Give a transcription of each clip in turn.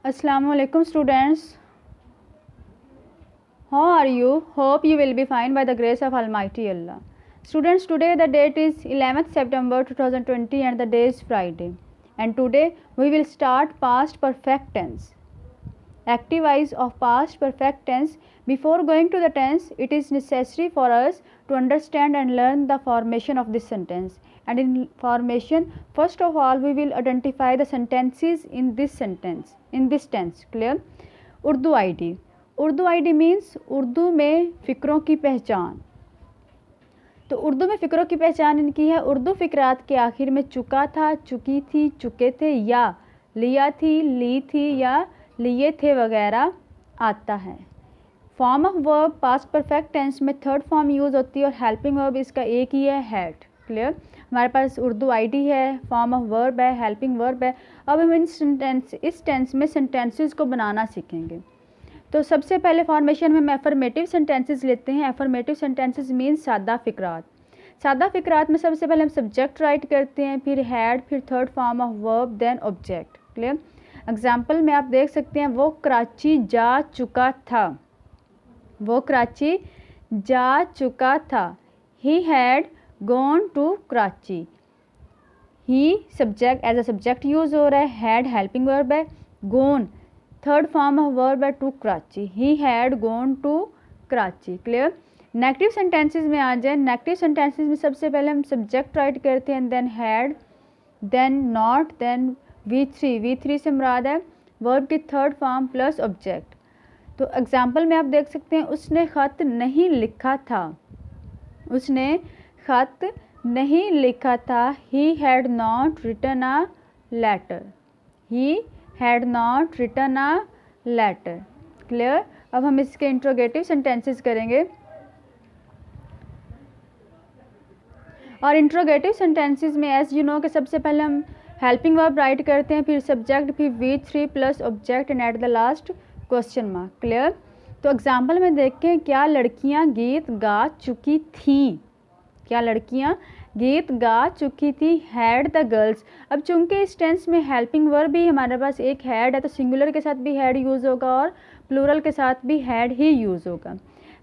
Assalamualaikum students. How are you? Hope you will be fine by the grace of Almighty Allah. Students, today the date is 11th September 2020 and the day is Friday. And today we will start past perfect tense. Active wise of past perfect tense. Before going to the tense, it is necessary for us to understand and learn the formation of this sentence. And in formation, first of all, we will identify the sentences in this tense. Clear? Urdu ID. Urdu ID means Urdu में फ़िक्रों की पहचान। तो उर्दू में फ़िक्रों की पहचान इनकी है उर्दू फ़िक्रात के आखिर में चुका था, चुकी थी, चुके थे या लिया थी, ली थी या लिए थे वगैरह आता है। Form of verb past perfect tense में थर्ड फॉर्म यूज़ होती है और हेल्पिंग वर्ब इसका एक ही है हैड। क्लियर? हमारे पास उर्दू ID है, फॉर्म ऑफ वर्ब है, हेल्पिंग वर्ब है। अब हम इस टेंस में सेंटेंसेस को बनाना सीखेंगे। तो सबसे पहले फॉर्मेशन में हम एफर्मेटिव सेंटेंसेस लेते हैं। एफर्मेटिव सेंटेंसेस मीन्स सादा फ़िक्रात। सादा फ़िक्रात में सबसे पहले हम सब्जेक्ट राइट करते हैं, फिर हैड, फिर third form of verb, then object. Clear? Example में आप देख सकते हैं वो कराची जा चुका था, वो कराची जा चुका था। He had gone to Karachi. He subject as a subject use हो रहा है, हैड हेल्पिंग वर्ब है, gone third form of verb है to Karachi. He had gone to Karachi. Clear? Negative sentences में आ जाए। नेगेटिव सेंटेंसेस में सबसे पहले हम सब्जेक्ट राइट करते हैं, then had, then not, then V3 से मुराद है वर्ब की थर्ड फॉर्म प्लस ऑब्जेक्ट। तो एग्जाम्पल में आप देख सकते हैं उसने ख़त नहीं लिखा था, उसने ख़त नहीं लिखा था। He had not written a letter, he had not written a letter. Clear? अब हम इसके इंट्रोगेटिव सेंटेंसेस करेंगे और इंट्रोगेटिव सेंटेंसेस में एज यू नो कि सबसे पहले हम हेल्पिंग वर्ब राइट करते हैं, फिर सब्जेक्ट, फिर V3 plus object and at the last question mark. Clear? तो एग्जाम्पल में देखें, क्या लड़कियां गीत गा चुकी थी, क्या लड़कियां गीत गा चुकी थी। Had the girls. अब चूंकि इस टेंस में हेल्पिंग वर्ब भी हमारे पास एक हैड है तो सिंगुलर के साथ भी हैड यूज़ होगा और प्लूरल के साथ भी हैड ही यूज़ होगा।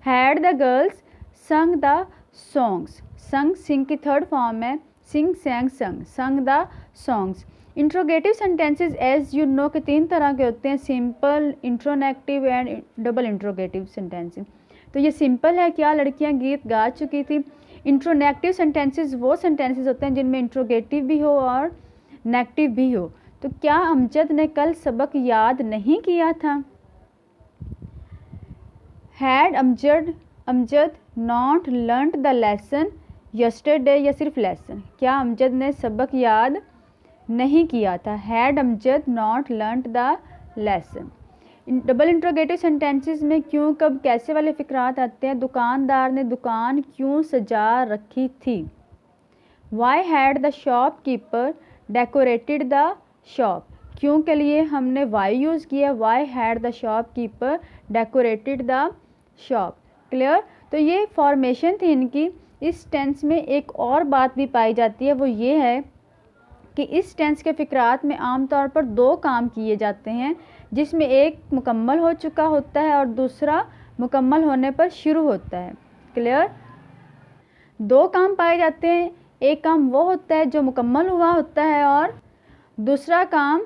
हैड द गर्ल्स संग द सॉन्ग्स। संग सिंग की थर्ड फॉर्म है, सिंग sang sung, sung the songs. Interrogative sentences as you know के तीन तरह के होते हैं, simple, interrogative and double interrogative sentences. तो ये सिंपल है, क्या लड़कियां गीत गा चुकी थी। इंट्रोनेक्टिव सेंटेंसेस वो सेंटेंसेस होते हैं जिनमें इंट्रोगेटिव भी हो और नेगेटिव भी हो। तो क्या अमजद ने कल सबक याद नहीं किया था। Had Amjad not learned the lesson yesterday या सिर्फ लेसन। क्या अमजद ने सबक याद नहीं किया था। Had Amjad not learned the lesson. Double interrogative sentences में क्यों, कब, कैसे वाले फ़िक्रात आते हैं। दुकानदार ने दुकान क्यों सजा रखी थी। Why had the shopkeeper decorated the shop. क्यों के लिए हमने वाई यूज़ किया, why had the shopkeeper decorated the shop. Clear? तो ये फॉर्मेशन थी इनकी। इस टेंस में एक और बात भी पाई जाती है, वो ये है कि इस टेंस के फ़िक्रात में आमतौर पर दो काम किए जाते हैं, जिसमें एक मुकम्मल हो चुका होता है और दूसरा मुकम्मल होने पर शुरू होता है। क्लियर? दो काम पाए जाते हैं, एक काम वो होता है जो मुकम्मल हुआ होता है और दूसरा काम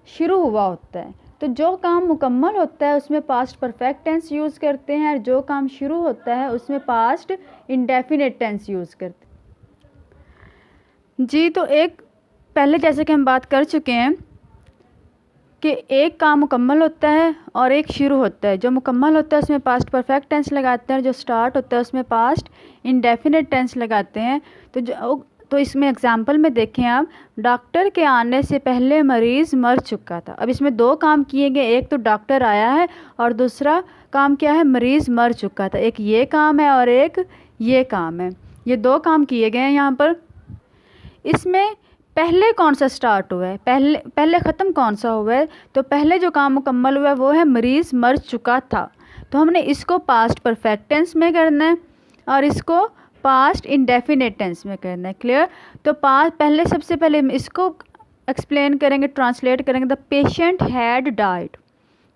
शुरू हुआ होता है। तो जो काम मुकम्मल होता है उसमें पास्ट परफेक्ट टेंस यूज़ करते हैं और जो काम शुरू होता है उसमें पास्ट इंडेफिनिट टेंस यूज़ करते हैं। जी, तो एक पहले जैसे कि हम बात कर चुके हैं कि एक काम मुकम्मल होता है और एक शुरू होता है। जो मुकम्मल होता है उसमें पास्ट परफेक्ट टेंस लगाते हैं और जो स्टार्ट होता है उसमें पास्ट इंडेफिनिट टेंस लगाते हैं। तो इसमें एग्जांपल में देखें आप, डॉक्टर के आने से पहले मरीज़ मर चुका था। अब इसमें दो काम किए गए, एक तो डॉक्टर आया है और दूसरा काम क्या है, मरीज़ मर चुका था। एक ये काम है और एक ये काम है, ये दो काम किए गए हैं यहाँ पर। इसमें पहले कौन सा स्टार्ट हुआ है, पहले ख़त्म कौन सा हुआ है। तो पहले जो काम मुकम्मल हुआ है वो है मरीज़ मर चुका था। तो हमने इसको पास्ट परफेक्ट टेंस में करना है और इसको पास्ट इंडेफिनिट टेंस में करना है। क्लियर? तो पहले सबसे पहले इसको एक्सप्लेन करेंगे, ट्रांसलेट करेंगे। The patient had died,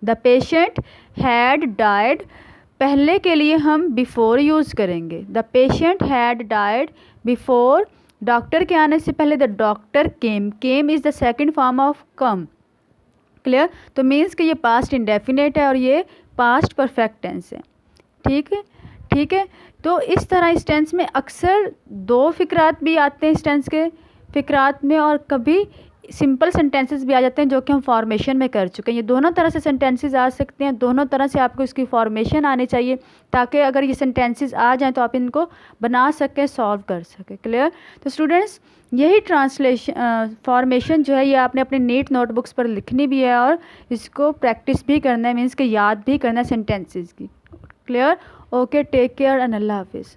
the patient had died, पहले के लिए हम बिफोर यूज़ करेंगे। The patient had died before, doctor के आने से पहले the doctor came, came is the second form of come. Clear? तो मीन्स कि ये पास्ट इंडेफिनेट है और ये पास्ट परफेक्ट टेंस है। ठीक है, ठीक है। तो इस तरह इस टेंस में अक्सर दो फिक्रात भी आते हैं इस टेंस के फिक्रात में, और कभी सिंपल सेंटेंसेस भी आ जाते हैं जो कि हम फॉर्मेशन में कर चुके हैं। ये दोनों तरह से सेंटेंसेस आ सकते हैं, दोनों तरह से आपको इसकी फॉर्मेशन आनी चाहिए ताकि अगर ये सेंटेंसेस आ जाएं तो आप इनको बना सकें, सॉल्व कर सकें। क्लियर? तो स्टूडेंट्स यही ट्रांसलेशन फॉर्मेशन जो है ये आपने अपने नीट नोटबुक्स पर लिखनी भी है और इसको प्रैक्टिस भी करना है, मीन्स कि याद भी करना है सेंटेंसेस की। Clear? Okay, take care and Allah हाफिज़।